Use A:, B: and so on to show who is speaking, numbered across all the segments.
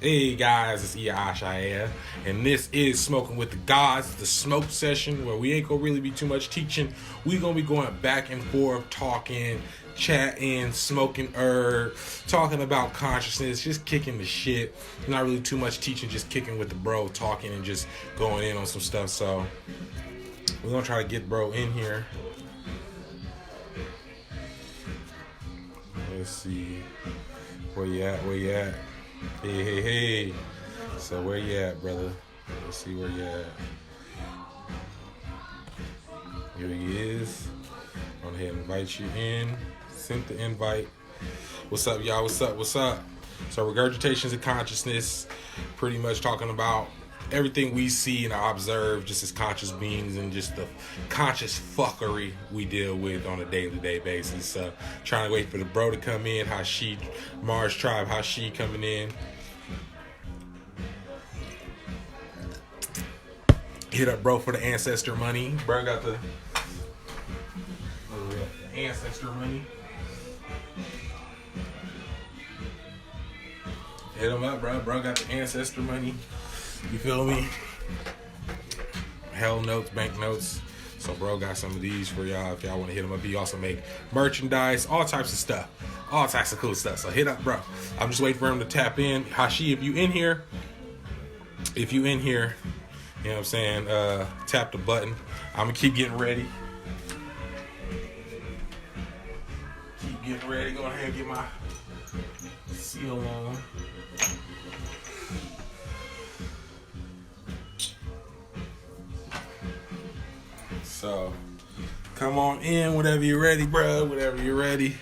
A: Hey guys, it's Ashaya, and this is Smoking with the Gods, the smoke session where we ain't gonna really be too much teaching. We gonna be going back and forth, talking, chatting, smoking herb, talking about consciousness, just kicking the shit. Not really too much teaching, just kicking with the bro, talking and just going in on some stuff. So we're gonna try to get bro in here. Let's see. Where you at? Hey. So where you at, brother? Let's see where you at. Here he is. Go ahead and invite you in. Sent the invite. What's up, y'all? What's up? So regurgitations of consciousness, pretty much talking about everything we see and observe just as conscious beings and just the conscious fuckery we deal with on a day-to-day basis. Trying to wait for the bro to come in. Mars Tribe, coming in. Hit up bro for the ancestor money. Bro got the ancestor money. Hit him up, bro. Bro got the ancestor money. You feel me? Hell notes, bank notes. So bro got some of these for y'all if y'all want to hit him up. He also make merchandise, all types of stuff. All types of cool stuff. So hit up bro. I'm just waiting for him to tap in. Hashi, if you in here, you know what I'm saying, tap the button. I'm gonna keep getting ready. Go ahead and get my seal on. So, come on in whenever you're ready, bro. Whenever you're ready.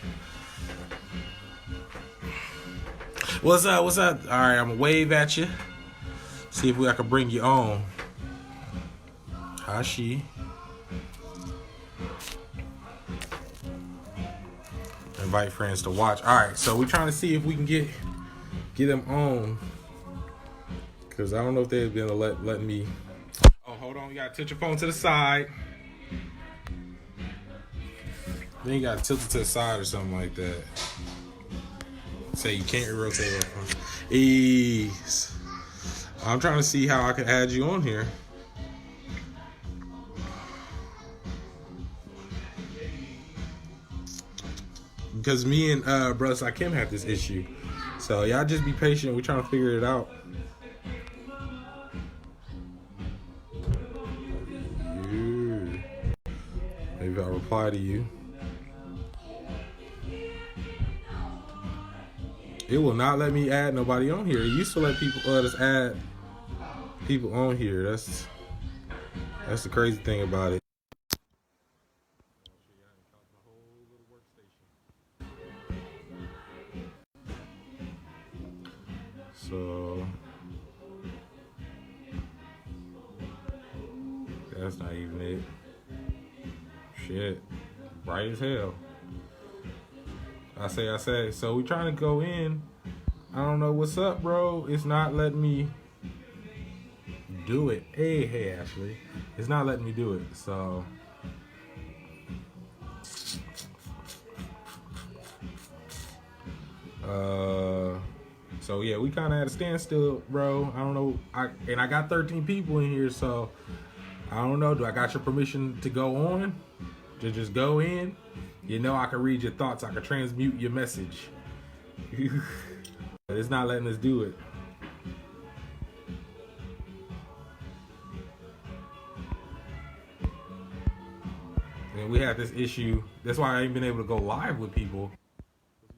A: What's up? All right, I'm gonna wave at you. See if I can bring you on. Hashi. Invite friends to watch. All right, so we're trying to see if we can get them on. Because I don't know if they're gonna let me. Oh, hold on. You gotta tilt your phone to the side. Then you gotta tilt it to the side or something like that. Say you can't rotate it. Ease. I'm trying to see how I can add you on here. Because me and Brother Sakim have this issue. So y'all just be patient. We're trying to figure it out. Maybe I'll reply to you. It will not let me add nobody on here. It used to let us add people on here. That's the crazy thing about it. So that's not even it. Shit. Bright as hell. I say. So we trying to go in. I don't know what's up, bro. It's not letting me do it. Hey, Ashley. It's not letting me do it. So yeah, we kind of at a standstill, bro. I don't know. I got 13 people in here, so I don't know. Do I got your permission to go on? To just go in? You know I can read your thoughts. I can transmute your message. But it's not letting us do it. And we had this issue. That's why I ain't been able to go live with people.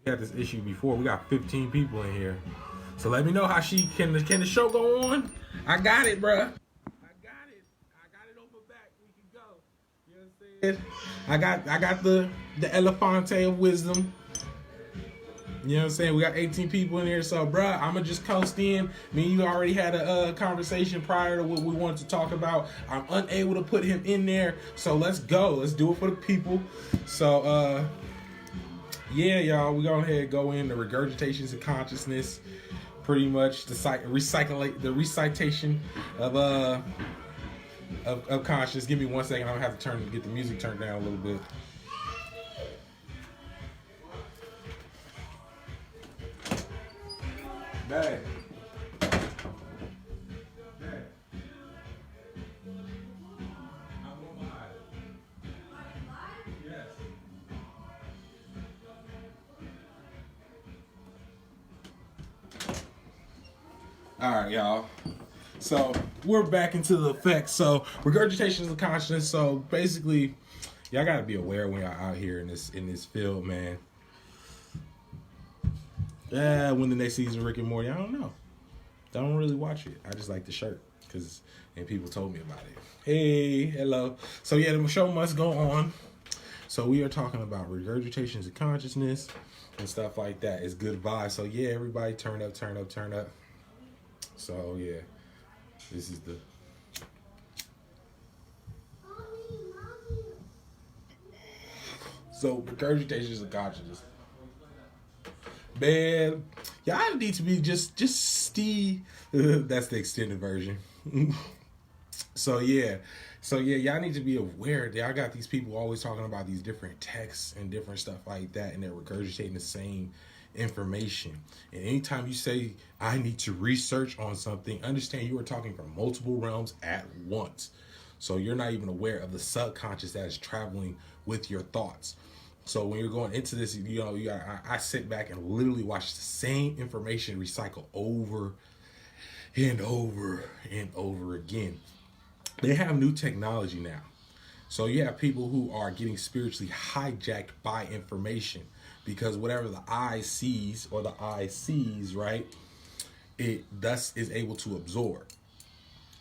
A: We had this issue before. We got 15 people in here. So let me know how can the show go on? I got it, bruh. I got it on my back. We can go. You know what I'm saying? I got the Elefante of wisdom. You know what I'm saying? We got 18 people in here, so bruh, I'ma just coast in. Me and you already had a conversation prior to what we wanted to talk about. I'm unable to put him in there, so let's go. Let's do it for the people. So yeah, y'all, we go ahead and go in the regurgitations of consciousness. Pretty much the recitation of consciousness. Give me 1 second. I'm gonna have to get the music turned down a little bit. Bang. All right, y'all. So we're back into the effects. So regurgitation is a consciousness. So basically, y'all gotta be aware when y'all out here in this field, man. Yeah, when the next season of Rick and Morty, I don't know. I don't really watch it. I just like the shirt and people told me about it. Hey, hello. So yeah, the show must go on. So we are talking about regurgitations of consciousness and stuff like that. It's good vibes. So yeah, everybody turn up, turn up, turn up. So yeah, this is the. So regurgitations of consciousness. Man, y'all need to be just Steve. That's the extended version. So yeah, y'all need to be aware. Y'all got these people always talking about these different texts and different stuff like that, and they're regurgitating the same information. And anytime you say, I need to research on something, understand you are talking from multiple realms at once. So you're not even aware of the subconscious that is traveling with your thoughts. So when you're going into this, I sit back and literally watch the same information recycle over and over and over again. They have new technology now. So you have people who are getting spiritually hijacked by information because whatever the eye sees, right, it thus is able to absorb.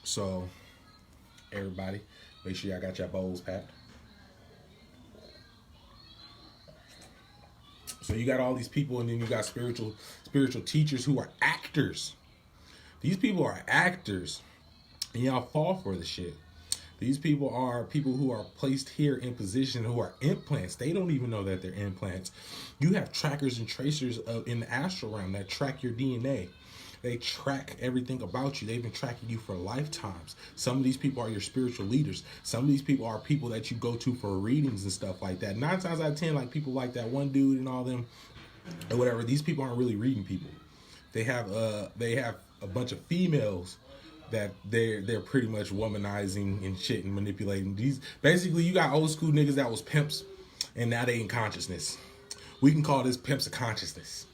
A: So everybody, make sure y'all got your bowls packed. So you got all these people, and then you got spiritual teachers who are actors. These people are actors, and y'all fall for the shit. These people are people who are placed here in position who are implants. They don't even know that they're implants. You have trackers and tracers in the astral realm that track your DNA. They track everything about you. They've been tracking you for lifetimes. Some of these people are your spiritual leaders. Some of these people are people that you go to for readings and stuff like that. 9 times out of 10, like people like that one dude and all them or whatever, these people aren't really reading people. They have a bunch of females that they're pretty much womanizing and shit and manipulating. These basically, you got old school niggas that was pimps and now they in consciousness. We can call this pimps of consciousness.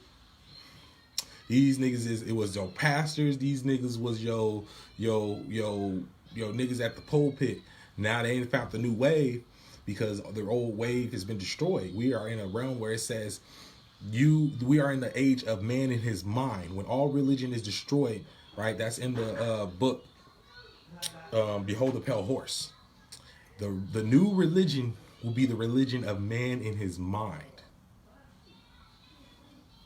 A: These niggas it was your pastors. These niggas was yo niggas at the pulpit. Now they ain't found the new wave because their old wave has been destroyed. We are in a realm where it says we are in the age of man in his mind. When all religion is destroyed, right? That's in the book Behold the Pale Horse. The new religion will be the religion of man in his mind.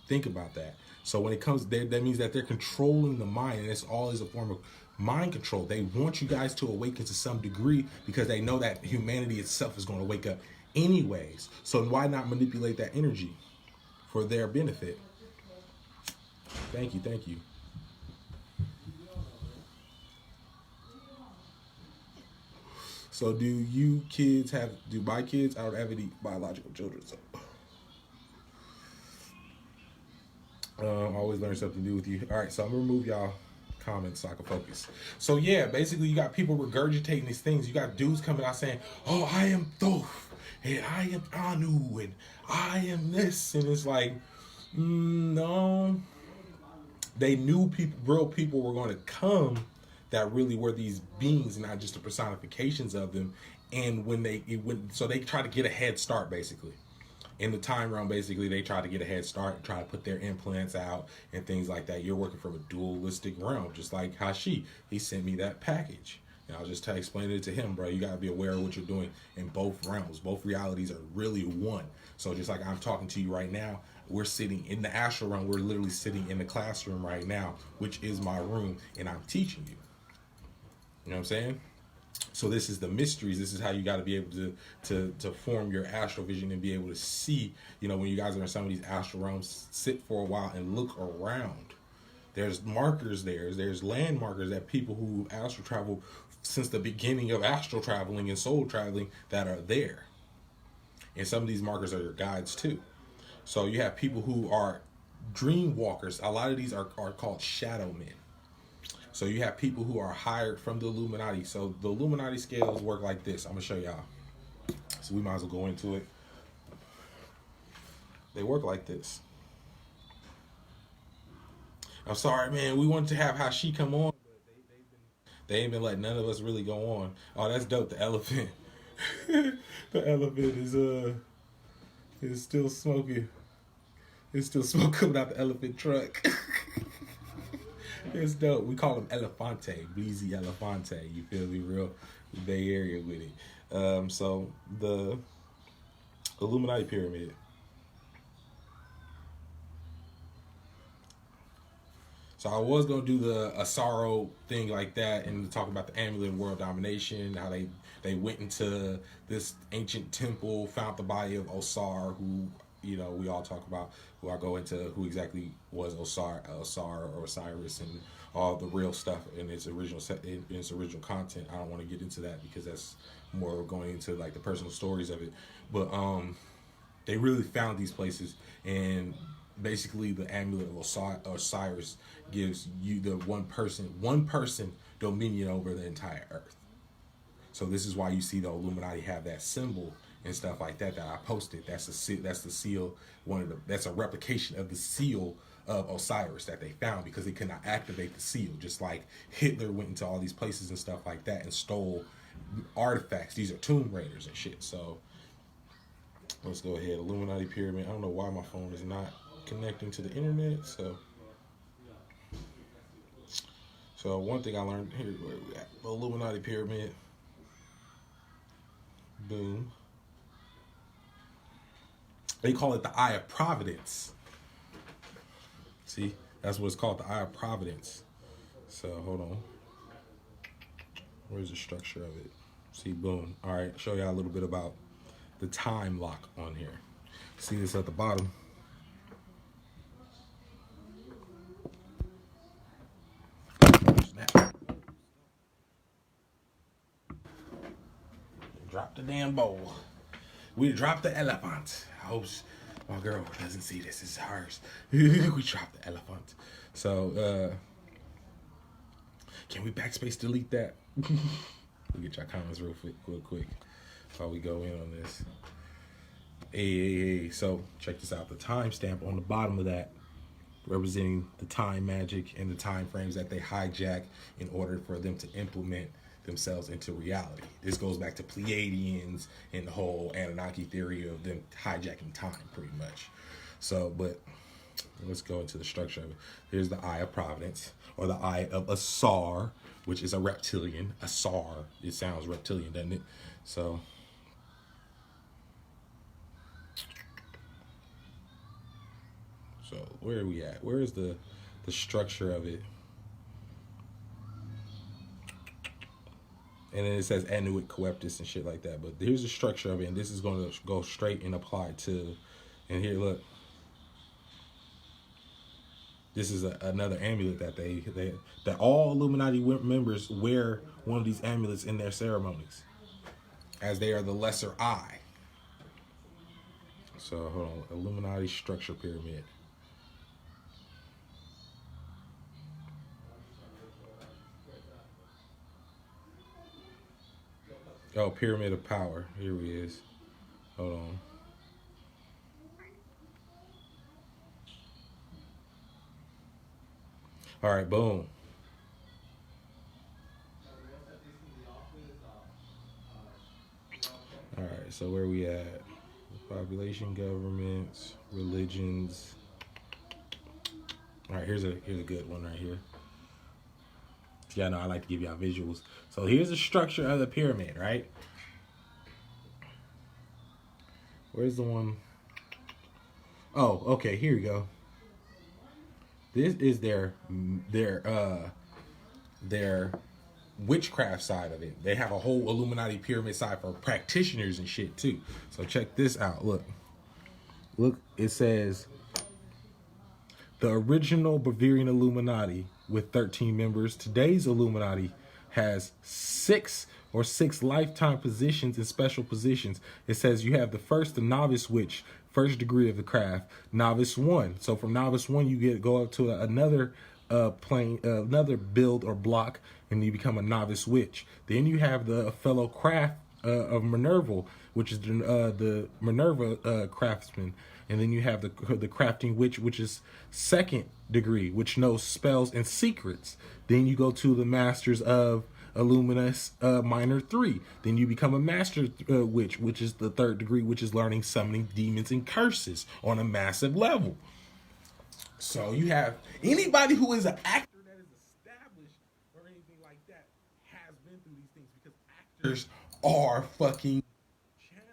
A: Think about that. So when it comes there, that means that they're controlling the mind, and it's all is a form of mind control. They want you guys to awaken to some degree because they know that humanity itself is going to wake up anyways. So why not manipulate that energy for their benefit? Thank you. So do my kids? I don't have any biological children, so always learn something new with you. All right, so I'm gonna remove y'all comments so I can focus. So yeah, basically you got people regurgitating these things. You got dudes coming out saying, "Oh, I am Thoth, and I am Anu, and I am this," and it's like, no. They knew real people were going to come that really were these beings, not just the personifications of them. And so they try to get a head start, basically. In the time realm, basically, they try to get a head start, try to put their implants out and things like that. You're working from a dualistic realm, just like Hashi. He sent me that package. And I'll just explain it to him, bro. You got to be aware of what you're doing in both realms. Both realities are really one. So just like I'm talking to you right now, we're sitting in the astral realm. We're literally sitting in the classroom right now, which is my room, and I'm teaching you. You know what I'm saying? So this is the mysteries. This is how you got to be able to form your astral vision and be able to see, when you guys are in some of these astral realms, sit for a while and look around. There's markers there. There's landmarkers that people who astral travel since the beginning of astral traveling and soul traveling that are there. And some of these markers are your guides too. So you have people who are dream walkers. A lot of these are called shadow men. So you have people who are hired from the Illuminati. So the Illuminati scales work like this. I'm going to show y'all. So we might as well go into it. They work like this. I'm sorry, man. We wanted to have how she come on, but they ain't been letting none of us really go on. Oh, that's dope. The elephant. The elephant is still smoking. It's still smoke coming out the elephant truck. It's dope. We call him Elefante, Bleezy Elefante. You feel me? Real Bay Area with it. So the Illuminati pyramid. So I was gonna do the Asaro thing like that and talk about the amulet and world domination, how they went into this ancient temple, found the body of Osar, who we all talk about, who I go into who exactly was Osar or Osiris, and all the real stuff in its original content. I don't want to get into that because that's more going into like the personal stories of it. But they really found these places, and basically the amulet of Osiris gives you the one person dominion over the entire earth. So this is why you see the Illuminati have that symbol and stuff like that I posted. That's the seal. That's a replication of the seal of Osiris that they found, because they could not activate the seal. Just like Hitler went into all these places and stuff like that and stole artifacts. These are tomb raiders and shit. So let's go ahead. Illuminati pyramid. I don't know why my phone is not connecting to the internet. So one thing I learned here, where we at? Illuminati pyramid. Boom. They call it the Eye of Providence. See, that's what it's called, the Eye of Providence. So hold on. Where's the structure of it? See, boom. All right, show y'all a little bit about the time lock on here. See this at the bottom. Snap. Drop the damn bowl. We dropped the elephant. I hope my girl doesn't see this. It's hers. We dropped the elephant. So, can we backspace delete that? We'll get y'all comments real quick while we go in on this. Hey. So, check this out. The timestamp on the bottom of that, representing the time magic and the time frames that they hijack in order for them to implement themselves into reality. This goes back to Pleiadians and the whole Anunnaki theory of them hijacking time, pretty much. So, but let's go into the structure of it. Here's the Eye of Providence, or the Eye of Asar, which is a reptilian. Asar, it sounds reptilian, doesn't it? So where are we at? Where is the structure of it? And then it says Anuit Coeptus and shit like that. But here's the structure of it, and this is going to go straight and apply to. And here, look. This is another amulet that all Illuminati members wear one of these amulets in their ceremonies, as they are the lesser eye. So hold on, Illuminati structure pyramid. Oh, Pyramid of Power. Here he is. Hold on. All right, boom. All right, so where we at? Population, governments, religions. All right, here's a good one right here. Yeah, I know I like to give y'all visuals. So here's the structure of the pyramid, right? Where's the one? Oh, okay, here we go. This is their witchcraft side of it. They have a whole Illuminati pyramid side for practitioners and shit too. So check this out. Look, it says the original Bavarian Illuminati with 13 members. Today's Illuminati has six lifetime positions and special positions. It says you have the first, the novice witch, first degree of the craft, novice 1. So from novice 1, you go up to another plane, another build or block, and you become a novice witch. Then you have the fellow craft of Minerva, which is the Minerva craftsman. And then you have the crafting witch, which is second degree, which knows spells and secrets. Then you go to the masters of Illuminus minor 3. Then you become a master witch, which is the third degree, which is learning summoning demons and curses on a massive level. So you have anybody who is an actor that is established or anything like that has been through these things, because actors are fucking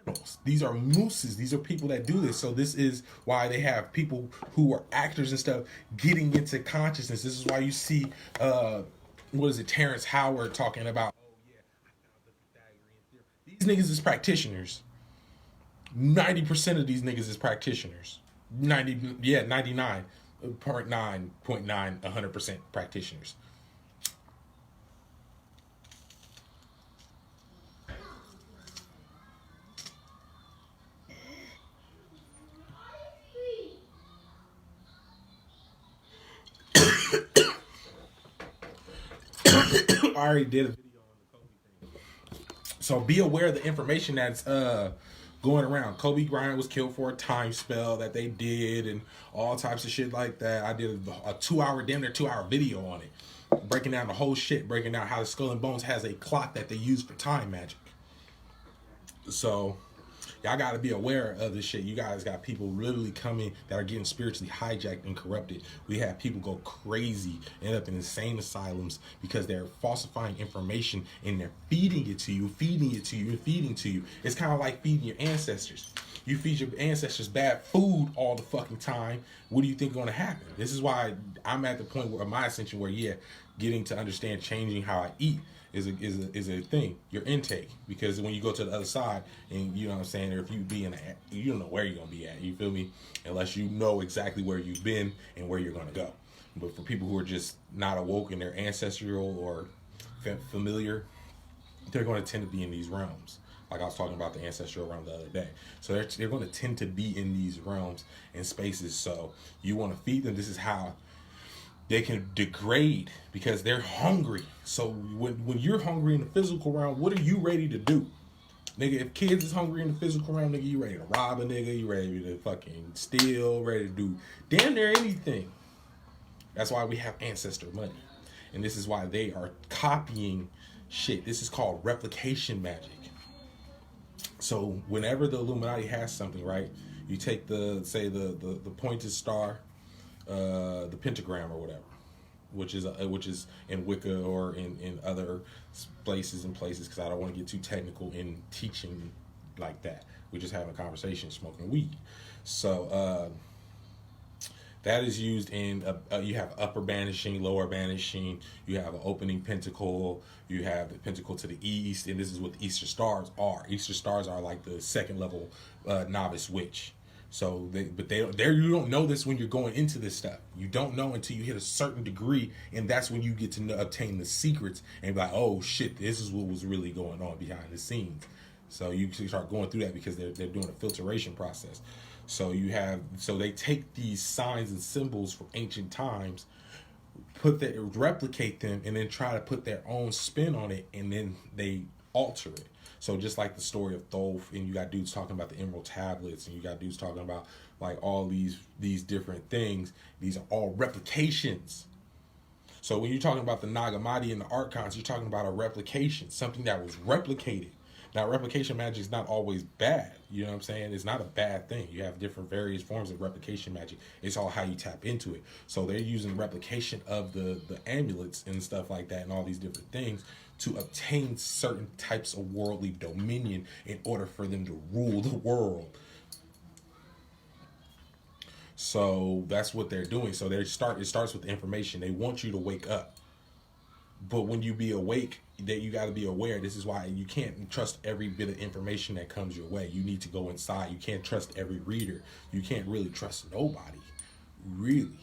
A: channels. These are mooses. These are people that do this. So this is why they have people who are actors and stuff getting into consciousness. This is why you see what is it, Terrence Howard talking about, oh yeah, I found the Pythagorean theorem. These niggas is practitioners. 90% of these niggas is practitioners. 100% practitioners. I already did a video on the Kobe thing. So be aware of the information that's going around. Kobe Bryant was killed for a time spell that they did and all types of shit like that. I did a 2-hour, damn near 2-hour video on it, breaking down the whole shit, breaking down how the Skull and Bones has a clock that they use for time magic. So y'all got to be aware of this shit. You guys got people literally coming that are getting spiritually hijacked and corrupted. We have people go crazy, end up in insane asylums because they're falsifying information and they're feeding it to you, feeding it to you, and feeding to you. It's kind of like feeding your ancestors. You feed your ancestors bad food all the fucking time. What do you think is going to happen? This is why I'm at the point where my ascension where, yeah, getting to understand changing how I eat is a thing, your intake, because when you go to the other side and you know what I'm saying, or if you be in you don't know where you're gonna be at, you feel me, unless you know exactly where you've been and where you're gonna go. But for people who are just not awoke in their ancestral or familiar, they're going to tend to be in these realms, like I was talking about the ancestral realm the other day. So they're going to tend to be in these realms and spaces. So you want to feed them. This is how they can degrade, because they're hungry. So when you're hungry in the physical realm, what are you ready to do? Nigga, if kids is hungry in the physical realm, nigga, you ready to rob a nigga, you ready to fucking steal, ready to do damn near anything. That's why we have ancestor money. And this is why they are copying shit. This is called replication magic. So whenever the Illuminati has something, right, you take the pointed star, the pentagram or whatever, which is in Wicca or in other places, because I don't want to get too technical in teaching like that. We're just having a conversation, smoking weed. So that is used in you have upper banishing, lower banishing, you have an opening pentacle, you have the pentacle to the east, and this is what the Easter stars are. Easter stars are like the second level novice witch. So you don't know this when you're going into this stuff. You don't know until you hit a certain degree, and that's when you get to obtain the secrets and be like, oh shit, this is what was really going on behind the scenes. So you start going through that because they're doing a filtration process. So they take these signs and symbols from ancient times, replicate them, and then try to put their own spin on it, and then they alter it. So just like the story of Thoth, and you got dudes talking about the Emerald Tablets, and you got dudes talking about like all these different things. These are all replications. So when you're talking about the Nag Hammadi and the Archons, you're talking about a replication, something that was replicated. Now, replication magic is not always bad. You know what I'm saying? It's not a bad thing. You have different various forms of replication magic. It's all how you tap into it. So they're using replication of the amulets and stuff like that and all these different things to obtain certain types of worldly dominion in order for them to rule the world. So that's what they're doing. So it starts with information. They want you to wake up. But when you be awake, that you got to be aware. This is why you can't trust every bit of information that comes your way. You need to go inside. You can't trust every reader. You can't really trust nobody, really.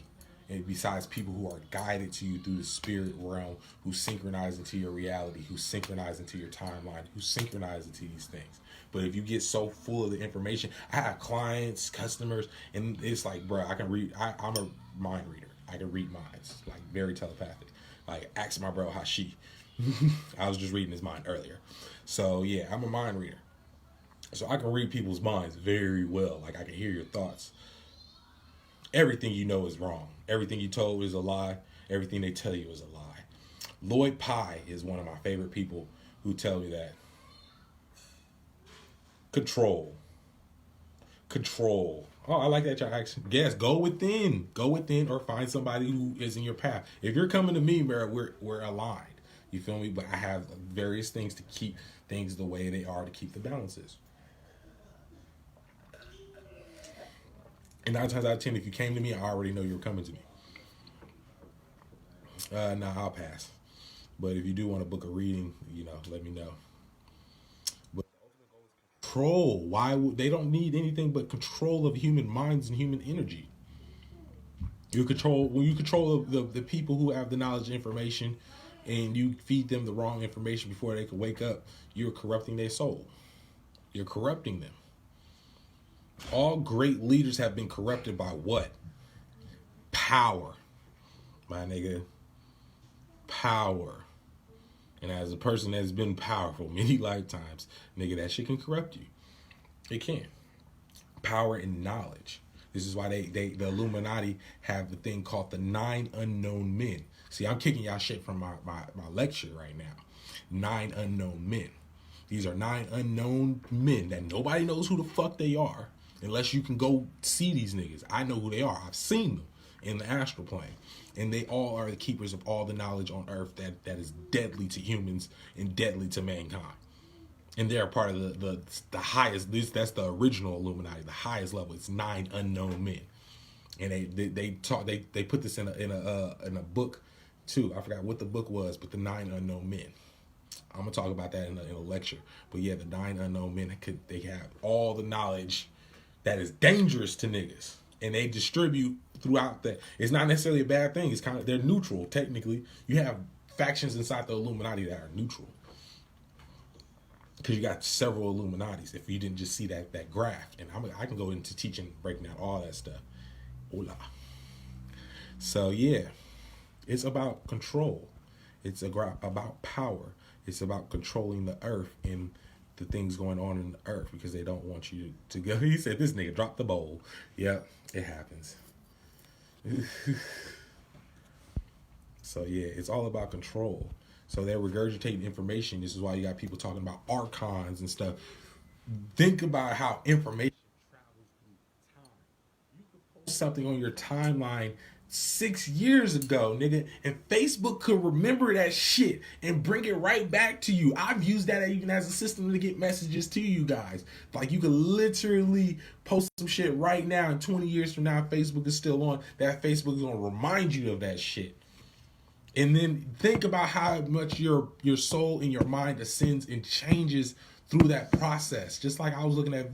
A: And besides people who are guided to you through the spirit realm, who synchronize into your reality, who synchronize into your timeline, who synchronize into these things. But if you get so full of the information, I have clients, customers, and it's like, bro, I can read. I'm a mind reader. I can read minds, like very telepathic. Like, ask my bro Hashi. I was just reading his mind earlier. So yeah, I'm a mind reader. So I can read people's minds very well. Like I can hear your thoughts. Everything you know is wrong. Everything you told is a lie. Everything they tell you is a lie. Lloyd Pye is one of my favorite people who tell me that. Control. Control. Oh, I like that y'all action. Yes, go within. Go within or find somebody who is in your path. If you're coming to me, we're aligned. You feel me? But I have various things to keep things the way they are to keep the balances. And 9 times out of 10, if you came to me, I already know you were coming to me. Nah, I'll pass. But if you do want to book a reading, let me know. But control. Why would they don't need anything but control of human minds and human energy. When you control the people who have the knowledge and information, and you feed them the wrong information before they can wake up, you're corrupting their soul. You're corrupting them. All great leaders have been corrupted by what? Power. My nigga. Power. And as a person that's been powerful many lifetimes, nigga, that shit can corrupt you. It can. Power and knowledge. This is why the Illuminati have the thing called the 9 unknown men. See, I'm kicking y'all shit from my lecture right now. 9 unknown men. These are 9 unknown men that nobody knows who the fuck they are unless you can go see these niggas. I know who they are. I've seen them in the astral plane. And they all are the keepers of all the knowledge on earth that is deadly to humans and deadly to mankind. And they're part of the highest. That's the original Illuminati, the highest level. It's 9 unknown men, and they put this in a book too. I forgot what the book was, but the 9 unknown men. I'm gonna talk about that in a lecture. But yeah, the 9 unknown men they have all the knowledge that is dangerous to niggas, and they distribute throughout that. It's not necessarily a bad thing. It's kind of, they're neutral technically. You have factions inside the Illuminati that are neutral. Because you got several Illuminatis. If you didn't just see that graph, and I can go into teaching, breaking out all that stuff. Hola. So yeah, it's about control. It's about power. It's about controlling the earth and the things going on in the earth because they don't want you to go. He said, "This nigga dropped the bowl." Yep, it happens. So yeah, it's all about control. So they're regurgitating information. This is why you got people talking about archons and stuff. Think about how information travels through time. You could post something on your timeline 6 years ago, nigga, and Facebook could remember that shit and bring it right back to you. I've used that even as a system to get messages to you guys. Like, you could literally post some shit right now, and 20 years from now, Facebook is still on. That Facebook is gonna remind you of that shit. And then think about how much your soul and your mind ascends and changes through that process. Just like I was looking at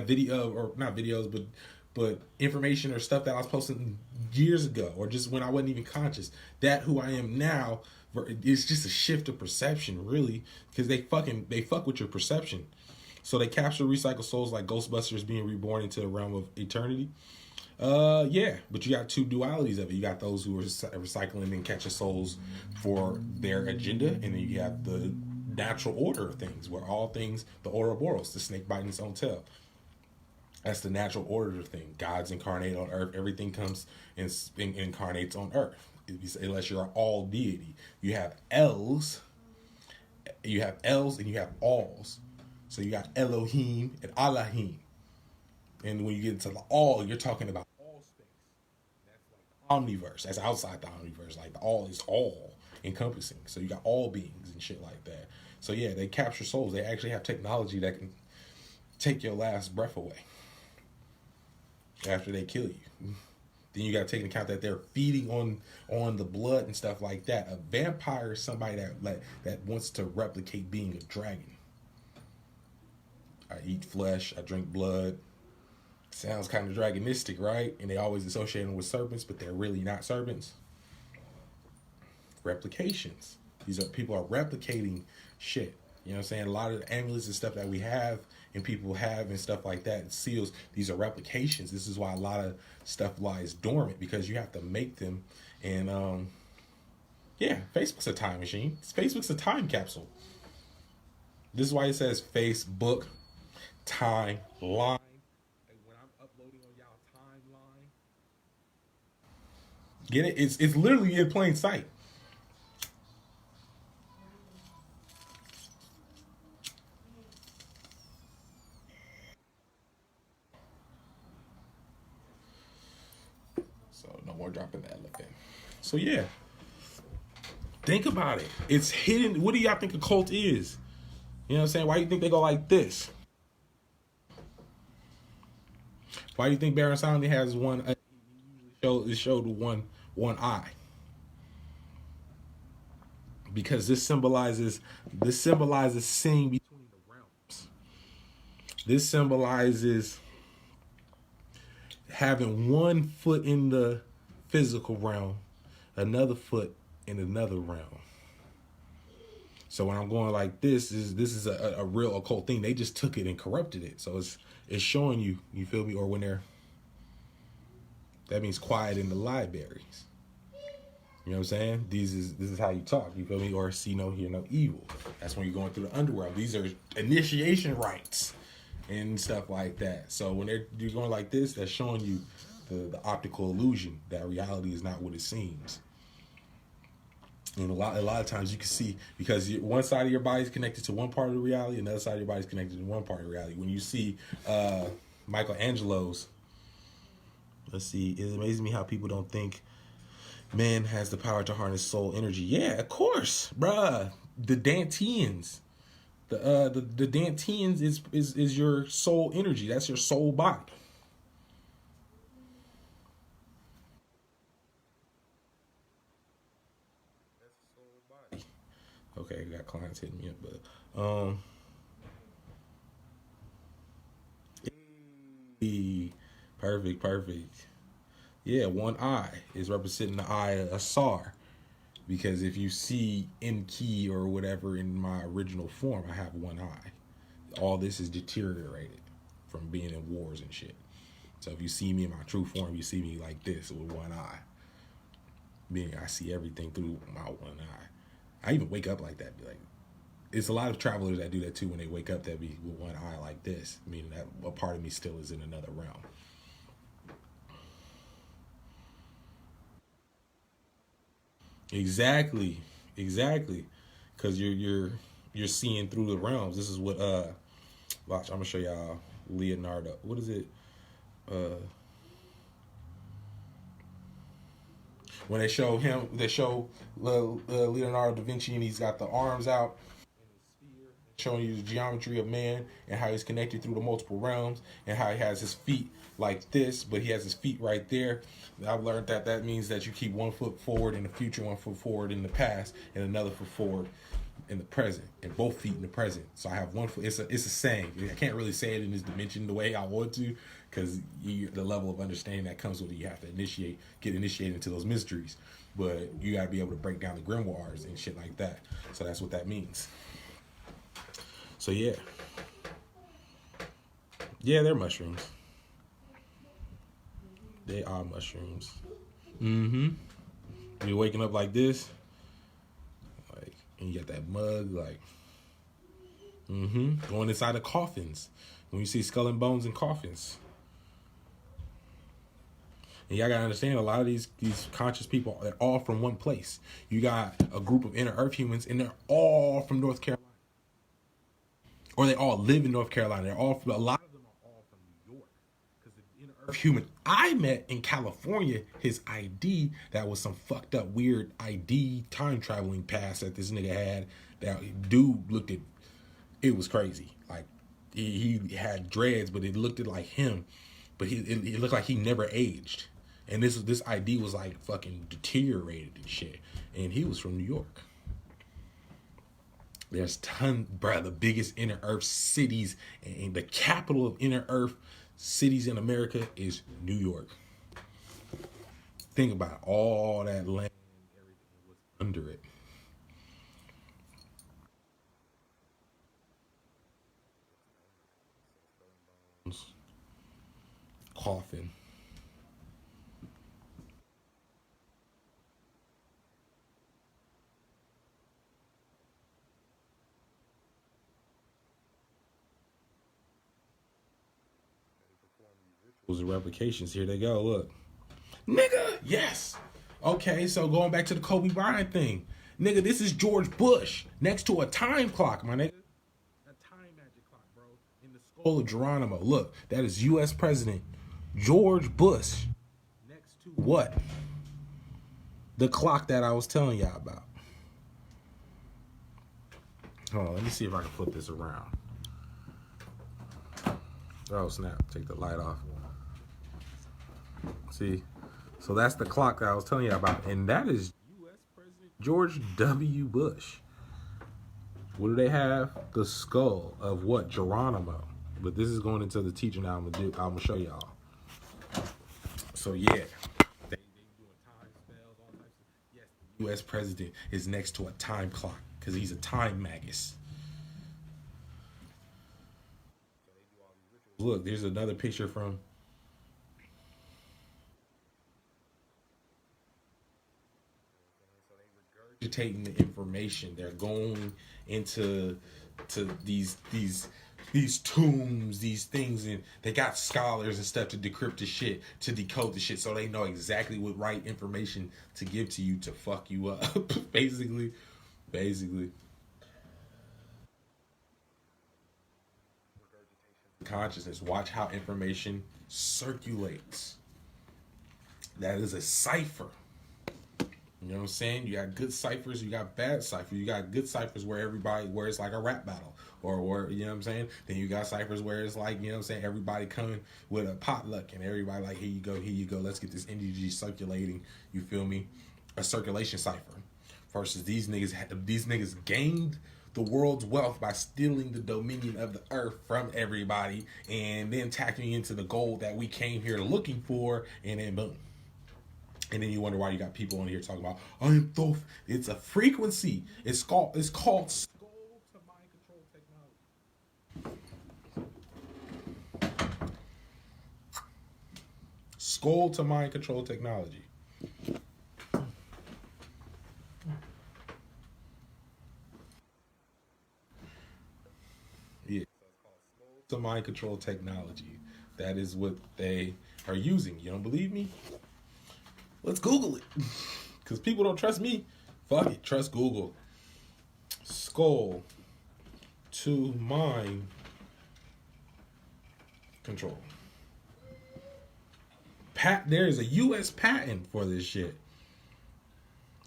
A: video, or not videos, but information or stuff that I was posting years ago, or just when I wasn't even conscious. That who I am now, it's just a shift of perception, really, because they fuck with your perception. So they capture, recycle souls like Ghostbusters being reborn into the realm of eternity. Yeah, but you got 2 dualities of it. You got those who are recycling and catching souls for their agenda, and then you have the natural order of things, where all things, the Ouroboros, the snake biting its own tail. That's the natural order of things. God's incarnate on earth. Everything comes and incarnates on earth, unless you're all deity. You have L's, and you have alls. So you got Elohim and Allahim. And when you get into the all, you're talking about all space. That's like the omniverse. That's outside the omniverse. Like the all is all encompassing. So you got all beings and shit like that. So yeah, they capture souls. They actually have technology that can take your last breath away after they kill you. Then you got to take into account that they're feeding on the blood and stuff like that. A vampire is somebody that wants to replicate being a dragon. I eat flesh. I drink blood. Sounds kind of dragonistic, right? And they always associate them with serpents, but they're really not serpents. Replications. These are people are replicating shit. You know what I'm saying? A lot of the amulets and stuff that we have and people have and stuff like that, seals, these are replications. This is why a lot of stuff lies dormant, because you have to make them. And yeah, Facebook's a time machine. Facebook's a time capsule. This is why it says Facebook timeline. Like when I'm uploading on y'all timeline, get it? It's literally in plain sight. So no more dropping the elephant. So yeah, think about it. It's hidden. What do y'all think a cult is? You know what I'm saying? Why do you think they go like this? Why do you think Baron only has one? It showed one eye, because this symbolizes seeing between the realms. This symbolizes having one foot in the physical realm, another foot in another realm. So when I'm going like this is a real occult thing. They just took it and corrupted it. So it's showing you. You feel me? Or when they're, that means quiet in the libraries. You know what I'm saying? This is how you talk. You feel me? Or see no, hear no evil. That's when you're going through the underworld. These are initiation rites and stuff like that. So when you're going like this, that's showing you the optical illusion that reality is not what it seems. And a lot of times you can see, because one side of your body is connected to one part of the reality, another side of your body is connected to one part of the reality. When you see Michelangelo's, let's see, it amazes me how people don't think man has the power to harness soul energy. Yeah, of course, bruh. The Danteans, the Danteans is your soul energy. That's your soul body. Okay, got clients hitting me up, but perfect. Yeah, one eye is representing the eye of Asar. Because if you see Enki or whatever in my original form, I have one eye. All this is deteriorated from being in wars and shit. So if you see me in my true form, you see me like this with one eye. Meaning I see everything through my one eye. I even wake up like that. Be like, it's a lot of travelers that do that too. When they wake up, they'll be with one eye like this, meaning that a part of me still is in another realm. Exactly, exactly, because you're seeing through the realms. This is what watch. I'm gonna show y'all Leonardo. What is it? Uh, when they show Leonardo da Vinci, and he's got the arms out, showing you the geometry of man and how he's connected through the multiple realms, and how he has his feet like this, but he has his feet right there. I've learned that means that you keep one foot forward in the future, one foot forward in the past, and another foot forward in the present, and both feet in the present. So I have one foot. It's a saying. I can't really say it in this dimension the way I want to, because the level of understanding that comes with it, you have to get initiated into those mysteries. But you got to be able to break down the grimoires and shit like that. So that's what that means. So yeah, they're mushrooms. They are mushrooms. Mm-hmm. You're waking up like this, like, and you got that mug, like, going inside of coffins. When you see skull and bones in coffins, and y'all gotta understand, a lot of these conscious people, they're all from one place. You got a group of inner Earth humans, and they're all from North Carolina, or they all live in North Carolina. They're all from, a lot of them are all from New York, because the inner Earth human I met in California, his ID, that was some fucked up weird ID time traveling pass that this nigga had. That dude looked at, it was crazy. Like he had dreads, but it looked like him, but it looked like he never aged. And this ID was like fucking deteriorated and shit. And he was from New York. There's bruh, the biggest inner Earth cities, and the capital of inner Earth cities in America is New York. Think about it, all that land, everything was under it. Coffin. Was the replications. Here they go. Look. Nigga, yes. Okay, so going back to the Kobe Bryant thing. Nigga, this is George Bush next to a time clock, my nigga. A time magic clock, bro. In the skull of Geronimo. Look, that is U.S. President George Bush next to what? The clock that I was telling y'all about. Hold on, let me see if I can flip this around. Oh, snap. Take the light off. See? So that's the clock that I was telling you about. And that is U.S. President George W. Bush. What do they have? The skull of what? Geronimo. But this is going into the teaching that I'm gonna show y'all. So yeah. They doing time spells, all types of, yes, the U.S. President is next to a time clock because he's a time magus. Look, there's another picture from regurgitating the information. They're going into these tombs, these things, and they got scholars and stuff to decrypt the shit, to decode the shit, so they know exactly what right information to give to you to fuck you up. basically. Consciousness. Watch how information circulates. That is a cipher. You know what I'm saying? You got good ciphers, you got bad ciphers. You got good ciphers where it's like a rap battle. Or where, you know what I'm saying? Then you got ciphers where it's like, you know what I'm saying, everybody coming with a potluck and everybody like, here you go, let's get this energy circulating. You feel me? A circulation cipher. Versus these niggas gained the world's wealth by stealing the dominion of the earth from everybody and then tapping into the gold that we came here looking for, and then boom. And then you wonder why you got people on here talking about, I am though. It's a frequency. It's called skull to mind control technology. Skull to mind control technology. Yeah. To mind control technology. That is what they are using. You don't believe me? Let's Google it. Because people don't trust me. Fuck it. Trust Google. Skull to mind control. There is a U.S. patent for this shit.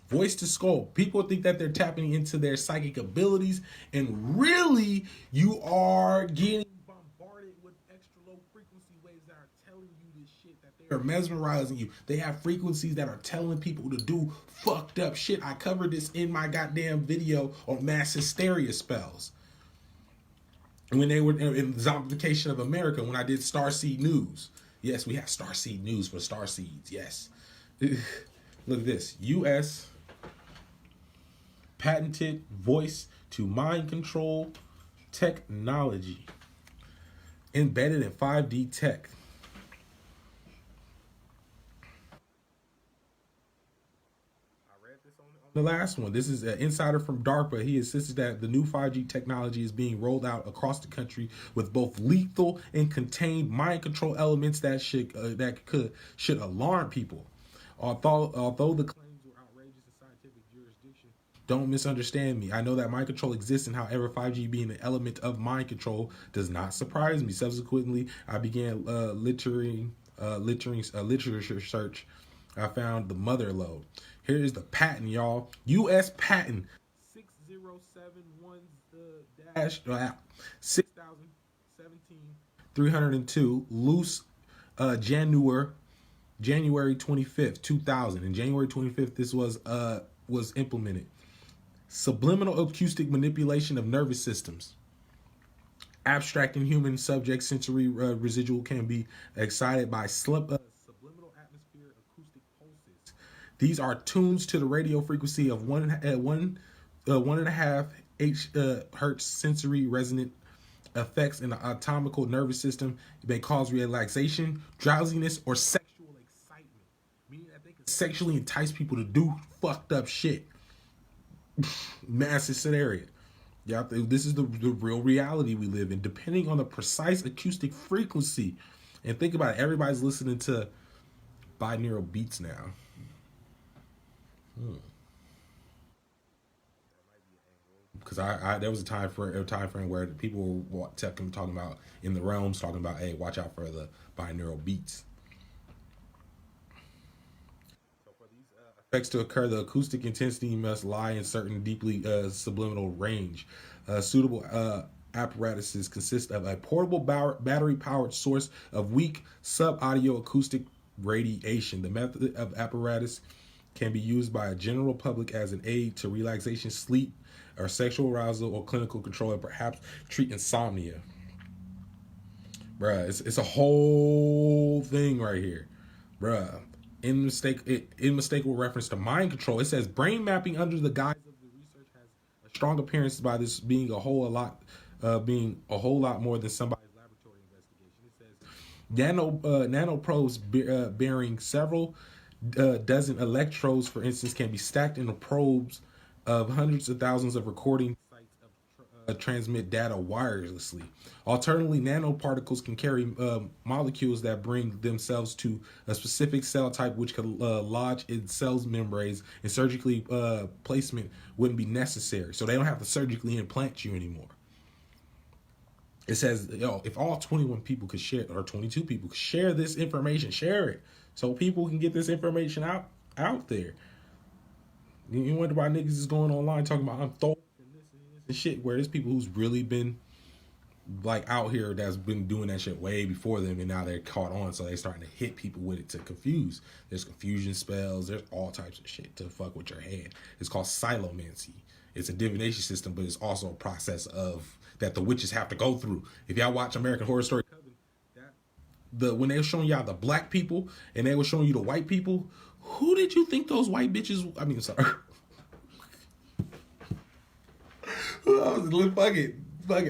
A: Voice to skull. People think that they're tapping into their psychic abilities, and really, you are getting bombarded with extra low frequency waves that are telling you this shit, that they are mesmerizing you. They have frequencies that are telling people to do fucked up shit. I covered this in my goddamn video on mass hysteria spells. When they were in the zombification of America, when I did Starseed News. Yes, we have Starseed News for Starseeds. Yes. Look at this. U.S. patented voice to mind control technology embedded in 5D tech. I read this on the last one. This is an insider from DARPA. He insisted that the new 5G technology is being rolled out across the country with both lethal and contained mind control elements that should alarm people. Although the claims were outrageous in scientific jurisdiction, don't misunderstand me. I know that mind control exists, and however, 5G being an element of mind control does not surprise me. Subsequently, I began literature search. I found the mother lode. Here is the patent, y'all. U.S. patent 6071 6017 loose January 25th, 2000. And January 25th, this was implemented. Subliminal acoustic manipulation of nervous systems. Abstracting human subject sensory residual can be excited by subliminal atmosphere acoustic pulses. These are tunes to the radio frequency of 1.5 hertz sensory resonant effects in the autonomical nervous system. It may cause relaxation, drowsiness, or sexual excitement, meaning that they can sexually entice people to do fucked up shit. Massive scenario. Yeah, this is the real reality we live in. Depending on the precise acoustic frequency And think about it, everybody's listening to binaural beats now. Because I there was a time frame where people were talking about in the realms talking about, hey, watch out for the binaural beats. Effects to occur, the acoustic intensity must lie in certain deeply subliminal range. Suitable apparatuses consist of a portable battery powered source of weak sub audio acoustic radiation. The method of apparatus can be used by a general public as an aid to relaxation, sleep, or sexual arousal, or clinical control, and perhaps treat insomnia. Bruh, it's a whole thing right here. Bruh. In mistaken reference to mind control, it says brain mapping under the guise of the research has a strong appearance by this being being a whole lot more than somebody's laboratory investigation. It says nanoprobes bearing several dozen electrodes, for instance, can be stacked in the probes of hundreds of thousands of recording sites of transmit data wirelessly. Alternatively, nanoparticles can carry molecules that bring themselves to a specific cell type, which could lodge in cells membranes, and surgically placement wouldn't be necessary. So they don't have to surgically implant you anymore. It says, if all 21 people could share, or 22 people could share this information, share it, so people can get this information out there. You wonder why niggas is going online talking about I'm thought and shit, where there's people who's really been like out here that's been doing that shit way before them, and now they're caught on, so they're starting to hit people with it to confuse. There's confusion spells, there's all types of shit to fuck with your head. It's called silomancy. It's a divination system, but it's also a process of that the witches have to go through. If y'all watch American Horror Story, when they were showing y'all the black people and they were showing you the white people, who did you think those white bitches? I mean, sorry. Fuck it.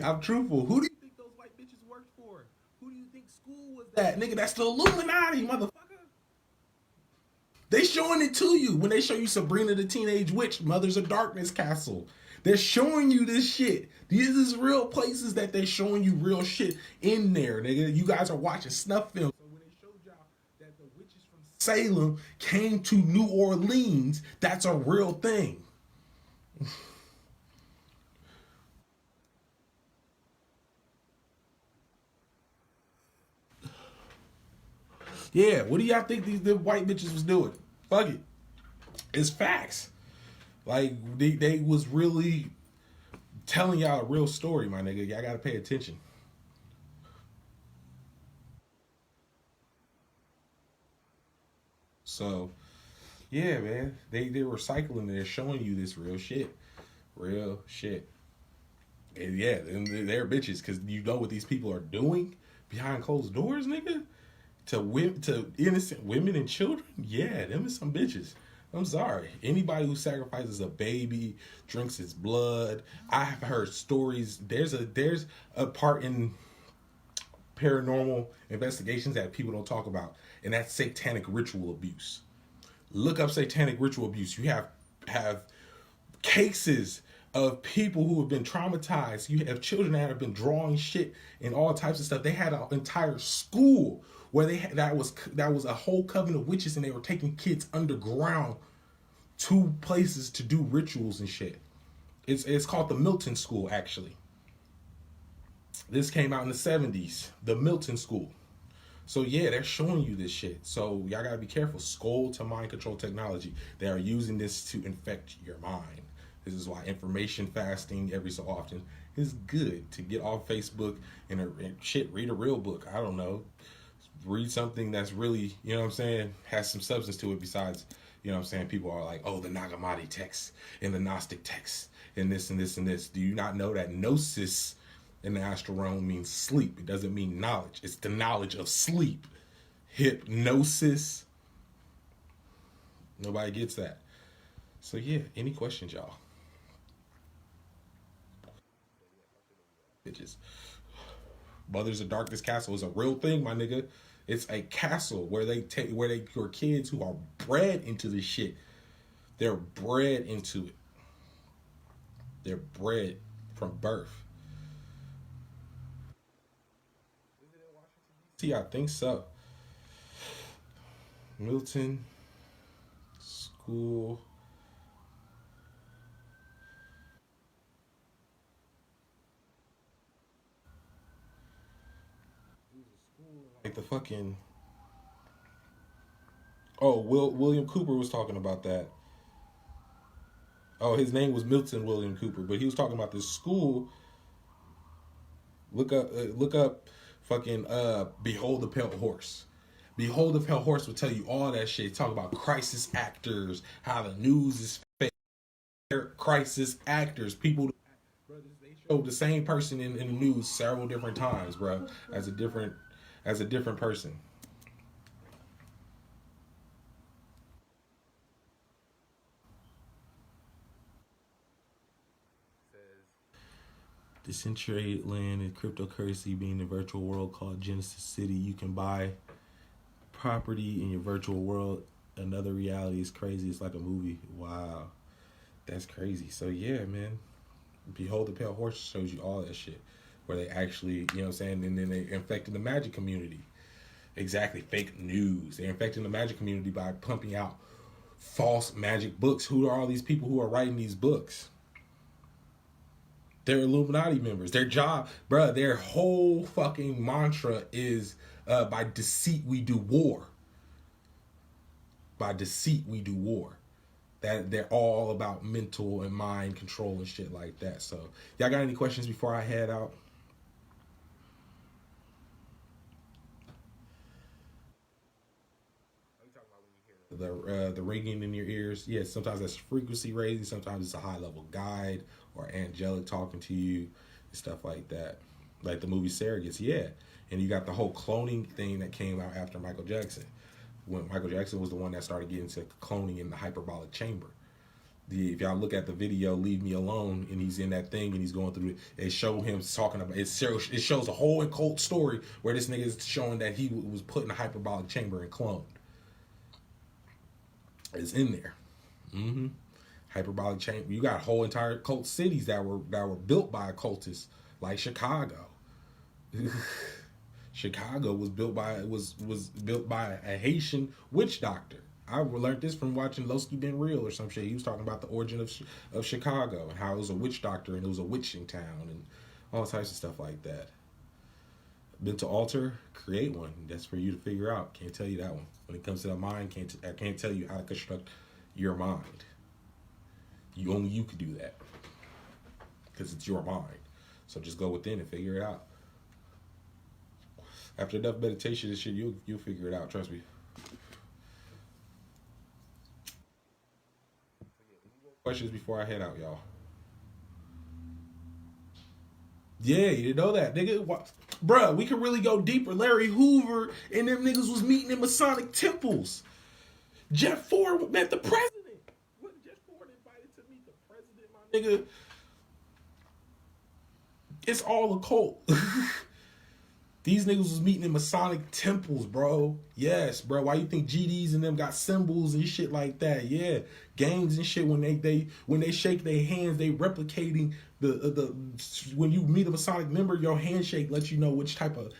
A: I'm truthful. Who do you think those white bitches worked for? Who do you think school was that? Nigga, that's the Illuminati, motherfucker. They showing it to you when they show you Sabrina the Teenage Witch, Mothers of Darkness Castle. They're showing you this shit. These is real places that they're showing you real shit in there, nigga. You guys are watching snuff films. So when they showed y'all that the witches from Salem came to New Orleans, that's a real thing. Yeah, what do y'all think the white bitches was doing? Fuck it. It's facts. Like, they was really telling y'all a real story, my nigga. Y'all gotta pay attention. So, yeah, man. They're recycling. They're showing you this real shit. Real shit. And yeah, they're bitches because you know what these people are doing behind closed doors, nigga? To innocent women and children? Yeah, them is some bitches. I'm sorry. Anybody who sacrifices a baby, drinks its blood. I have heard stories. There's a part in paranormal investigations that people don't talk about, and that's satanic ritual abuse. Look up satanic ritual abuse. You have cases of people who have been traumatized. You have children that have been drawing shit and all types of stuff. They had an entire school where that was a whole coven of witches, and they were taking kids underground to places to do rituals and shit. It's called the Milton School, actually. This came out in the 70s, the Milton School. So yeah, they're showing you this shit. So y'all gotta be careful. Skull to mind control technology. They are using this to infect your mind. This is why information fasting every so often is good. To get off Facebook and shit, read a real book. I don't know. Read something that's really, you know what I'm saying, has some substance to it besides, you know what I'm saying, people are like, oh, the Nagamati text and the Gnostic text and this and this and this. Do you not know that gnosis in the astral realm means sleep? It doesn't mean knowledge. It's the knowledge of sleep. Hypnosis. Nobody gets that. So yeah, any questions, y'all? Bitches. Mothers of Darkness Castle is a real thing, my nigga. It's a castle where they your kids who are bred into this shit. They're bred into it. They're bred from birth. See, I think so. Milton School. Like the fucking. Oh, William Cooper was talking about that. Oh, his name was Milton William Cooper, but he was talking about this school. Look up, fucking Behold the Pale Horse. Behold the Pale Horse will tell you all that shit. Talk about crisis actors, how the news is fake. Crisis actors, people. They showed the same person in the news several different times, bro, as a different person. Decentralized land and cryptocurrency being the virtual world called Genesis City. You can buy property in your virtual world. Another reality is crazy. It's like a movie. Wow. That's crazy. So yeah, man. Behold the Pale Horse shows you all that shit. Where they actually, you know what I'm saying? And then they infected the Magic community. Exactly. Fake news. They're infecting the Magic community by pumping out false magic books. Who are all these people who are writing these books? They're Illuminati members. Their job, bruh, their whole fucking mantra is by deceit we do war. By deceit we do war. That they're all about mental and mind control and shit like that. So, y'all got any questions before I head out? The ringing in your ears. Yes, yeah, sometimes that's frequency raising. Sometimes it's a high level guide or angelic talking to you and stuff like that. Like the movie Surrogates, yeah. And you got the whole cloning thing that came out after Michael Jackson. When Michael Jackson was the one that started getting into cloning in the hyperbolic chamber. If y'all look at the video "Leave Me Alone" and he's in that thing and he's going through it, they show him talking about it. It shows a whole occult story where this nigga is showing that he was put in a hyperbolic chamber and cloned. It's in there. Mm-hmm. Hyperbolic chamber. You got whole entire cult cities that were built by occultists, like Chicago. Chicago was built by a Haitian witch doctor. I learned this from watching Losky Ben Real or some shit. He was talking about the origin of Chicago and how it was a witch doctor and it was a witching town and all types of stuff like that. Mental altar, create one. That's for you to figure out. Can't tell you that one. When it comes to the mind, I can't tell you how to construct your mind. Only you could do that because it's your mind. So just go within and figure it out. After enough meditation and shit, you'll figure it out. Trust me. Questions before I head out, y'all. Yeah, you didn't know that, nigga. What? Bruh, we could really go deeper. Larry Hoover and them niggas was meeting in Masonic temples. Jeff Ford met the president. What, Jeff Ford invited to meet the president, my nigga? It's all a cult. These niggas was meeting in Masonic temples, bro. Yes, bro. Why you think GDs and them got symbols and shit like that? Yeah, gangs and shit. When they shake their hands, they replicating the when you meet a Masonic member, your handshake lets you know which type of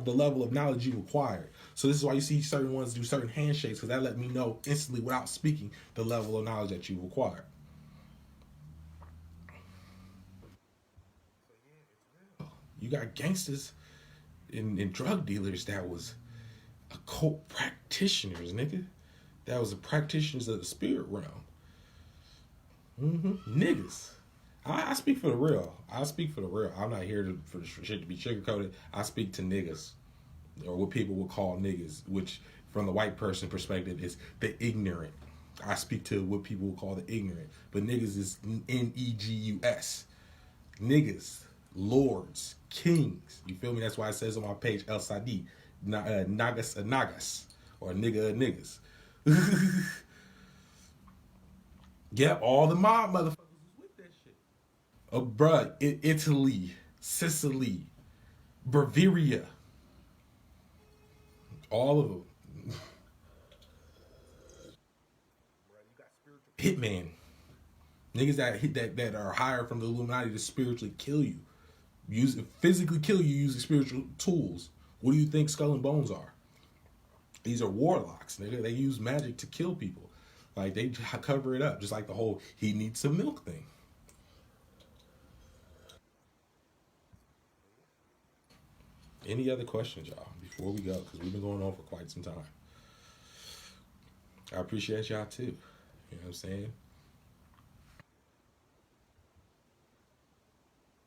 A: the level of knowledge you acquired. So this is why you see certain ones do certain handshakes because that let me know instantly without speaking the level of knowledge that you've acquired. You got gangsters and drug dealers that was occult practitioners, nigga. That was the practitioners of the spirit realm. Niggas. I speak for the real. I speak for the real. I'm not here for shit to be sugarcoated. I speak to niggas, or what people would call niggas, which from the white person perspective is the ignorant. I speak to what people would call the ignorant, but niggas is Negus. Niggas, lords, kings. You feel me? That's why it says on my page El Sadi, Nagas a Nagas, or nigga a niggas. Yep, all the mob motherfuckers was with that shit. Oh, bruh, Italy, Sicily, Bavaria, all of them. Hitman, niggas that are hired from the Illuminati to spiritually kill you, physically kill you using spiritual tools. What do you think Skull and Bones are? These are warlocks, nigga. They use magic to kill people. Like they cover it up, just like the whole he needs some milk thing. Any other questions, y'all, before we go? Because we've been going on for quite some time. I appreciate y'all too. You know what I'm saying?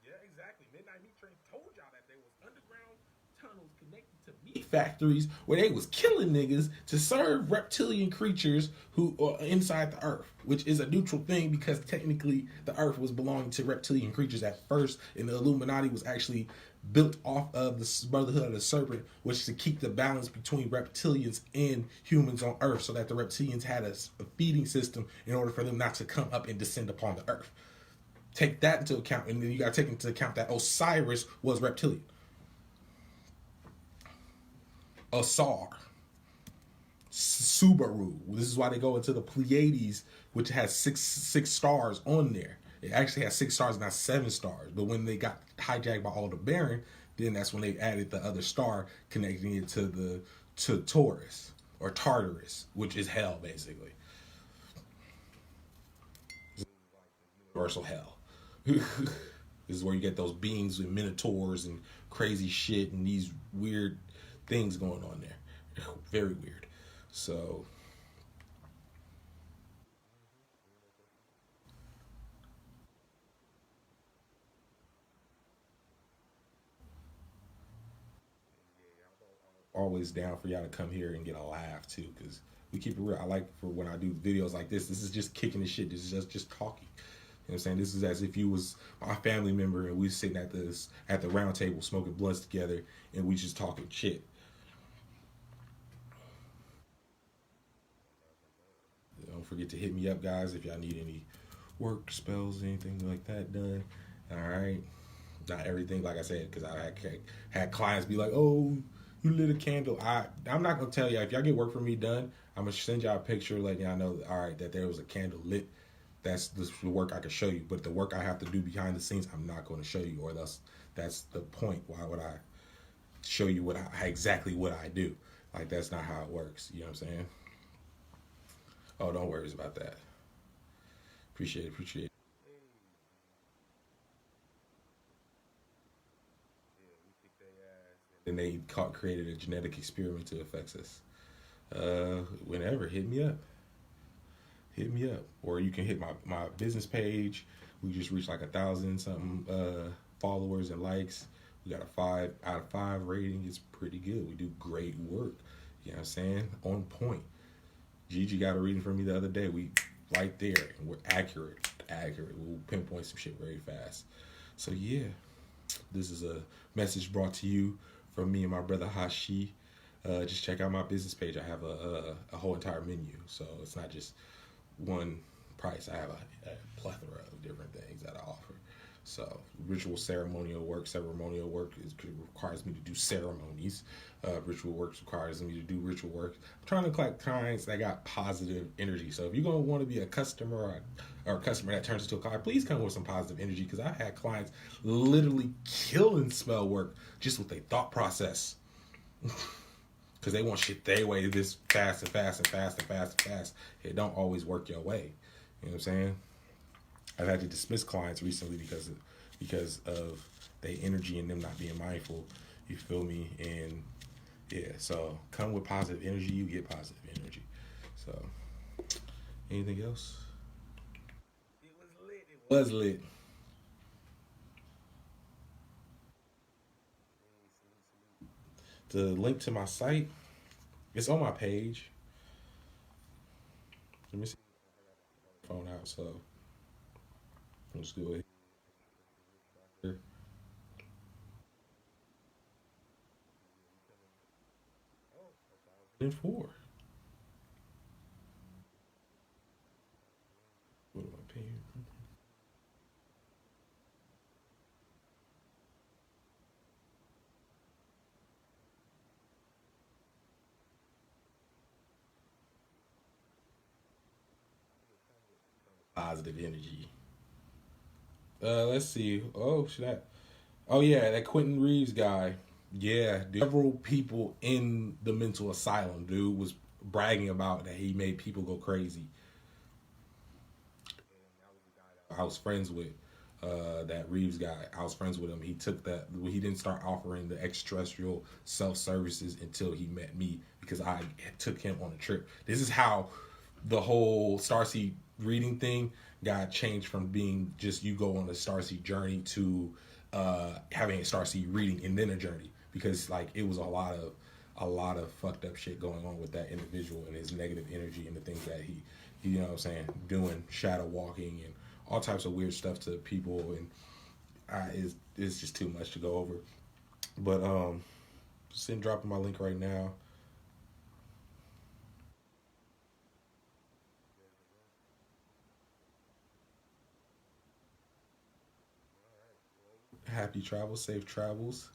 A: Yeah, exactly. Midnight Meat Train told y'all that there was underground tunnels connected to meat factories where they was killing niggas to serve reptilian creatures who are inside the earth, which is a neutral thing because technically the earth was belonging to reptilian creatures at first, and the Illuminati was actually built off of the Brotherhood of the Serpent, which is to keep the balance between reptilians and humans on earth so that the reptilians had a feeding system in order for them not to come up and descend upon the earth. Take that into account, and then you got to take into account that Osiris was reptilian. Asar, Subaru. This is why they go into the Pleiades, which has six stars on there. It actually has 6 stars, not 7 stars. But when they got hijacked by Aldebaran, then that's when they added the other star, connecting it to Taurus or Tartarus, which is hell basically. Universal hell. This is where you get those beings with minotaurs and crazy shit and these weird things going on there. Very weird. So always down for y'all to come here and get a laugh too, because we keep it real. I like for when I do videos like this. This is just kicking the shit. This is just talking. You know what I'm saying? This is as if you was my family member and we sitting at the round table smoking blunts together and we just talking shit. Don't forget to hit me up, guys, if y'all need any work spells, anything like that done. All right. Not everything, like I said, because I had clients be like, "Oh, you lit a candle." I'm not gonna tell y'all if y'all get work for me done. I'm gonna send y'all a picture, letting y'all know, all right, that there was a candle lit. That's the work I can show you, but the work I have to do behind the scenes, I'm not going to show you, or that's the point. Why would I show you exactly what I do? Like that's not how it works. You know what I'm saying? Oh, don't worry about that. Appreciate it. And they created a genetic experiment to affect us. Whenever, hit me up, or you can hit my business page. We just reached like 1,000 something followers and likes. We got a 5 out of 5 rating. It's pretty good. We do great work. You know what I'm saying? On point. Gigi got a reading from me the other day. We right there. We're accurate. We'll pinpoint some shit very fast. So yeah, this is a message brought to you from me and my brother Hashi. Just check out my business page. I have a whole entire menu, so it's not just one price. I have a plethora of different things that I offer. So ceremonial work requires me to do ceremonies. Ritual works requires me to do ritual work. I'm trying to collect clients that got positive energy. So if you're gonna want to be a customer or a customer that turns into a client, please come with some positive energy, because I've had clients literally killing spell work just with their thought process. Because they want shit their way, this fast and fast and fast and fast and fast. It don't always work your way. You know what I'm saying? I've had to dismiss clients recently because of their energy and them not being mindful. You feel me? And yeah, so come with positive energy, you get positive energy. So anything else? It was lit. It was lit. The link to my site, it's on my page. Let me see my phone out, so let's go ahead. And four. What am I paying? Positive energy. Let's see. Oh, should I? Oh yeah, that Quentin Reeves guy. Yeah, dude. Several people in the mental asylum, dude, was bragging about that he made people go crazy. I was friends with that Reeves guy. I was friends with him. He took that. He didn't start offering the extraterrestrial self services until he met me because I took him on a trip. This is how the whole Starseed reading thing got changed from being just you go on a Starseed journey to having a Starseed reading and then a journey because like it was a lot of fucked up shit going on with that individual and his negative energy and the things that he you know what I'm saying, doing shadow walking and all types of weird stuff to people, and it's just too much to go over. But just dropping my link right now. Happy travels, safe travels.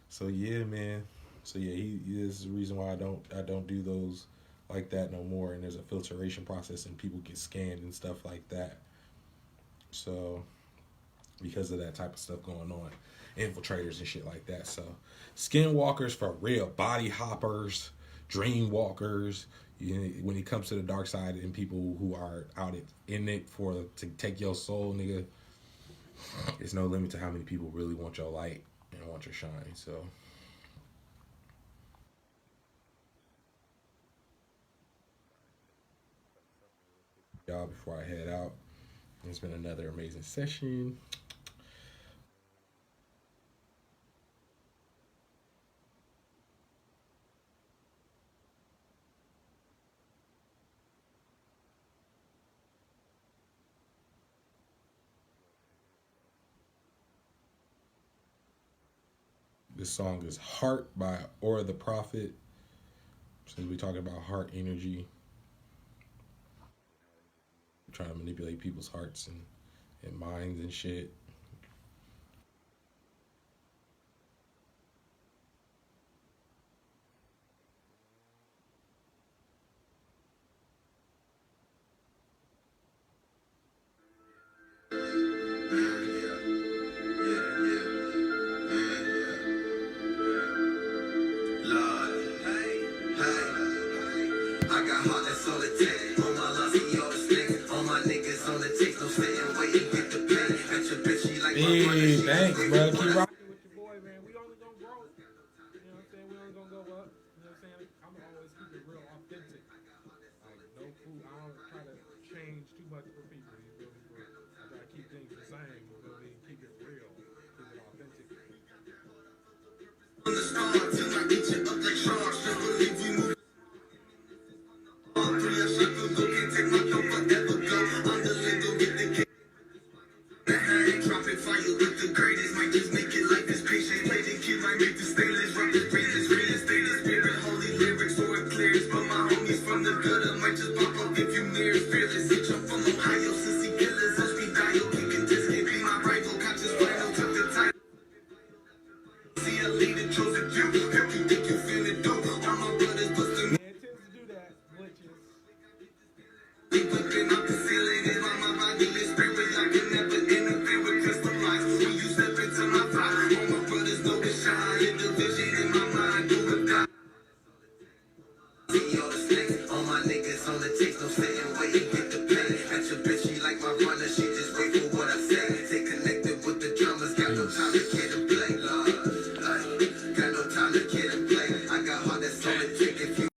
A: So yeah, man. So yeah, he is the reason why I don't do those like that no more. And there's a filtration process, and people get scanned and stuff like that. So because of that type of stuff going on, infiltrators and shit like that. So skinwalkers for real, body hoppers, dream walkers. You know, when it comes to the dark side and people who are out in it for to take your soul, nigga, there's no limit to how many people really want your light and want your shine. So y'all, before I head out, it's been another amazing session. This song is Heart by Aura the Prophet. Since we talking about heart energy, trying to manipulate people's hearts and minds and shit. Hey, thanks, bro. Keep rocking.